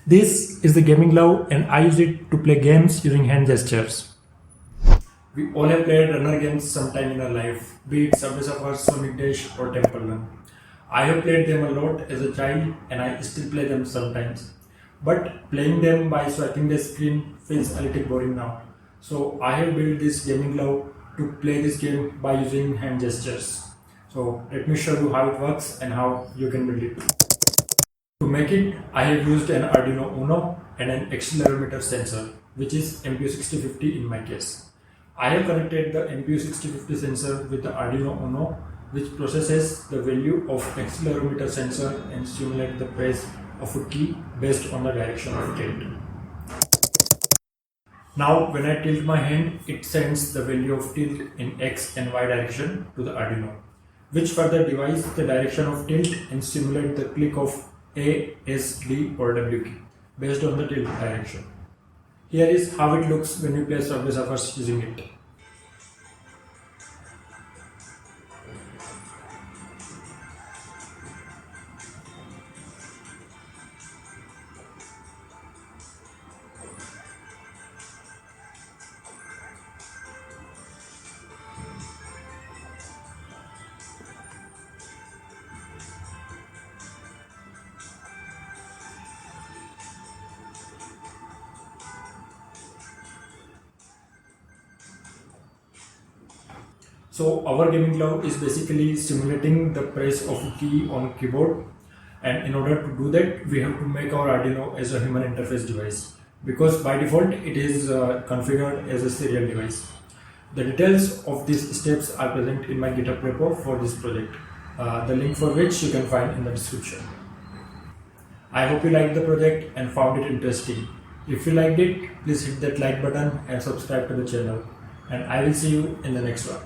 This is the gaming glove and I use it to play games using hand gestures. We all have played runner games sometime in our life, be it Subway Surfers, Sonic Dash or Temple Run. I have played them a lot as a child and I still play them sometimes. But playing them by swiping the screen feels a little boring now. So I have built this gaming glove to play this game by using hand gestures. So let me show you how it works and how you can build it. To make it, I have used an Arduino Uno and an accelerometer sensor, which is MPU6050 in my case. I have connected the MPU6050 sensor with the Arduino Uno, which processes the value of accelerometer sensor and simulates the press of a key based on the direction of tilt. Now when I tilt my hand, it sends the value of tilt in X and Y direction to the Arduino, which further divides the direction of tilt and simulates the click of A, S, D or W key based on the tilt direction. Here is how it looks when you play Subway Surfers using it. So our gaming glove is basically simulating the press of a key on a keyboard, and in order to do that we have to make our Arduino as a human interface device, because by default it is configured as a serial device. The details of these steps are present in my GitHub repo for this project, the link for which you can find in the description. I hope you liked the project and found it interesting. If you liked it, please hit that like button and subscribe to the channel. And I will see you in the next one.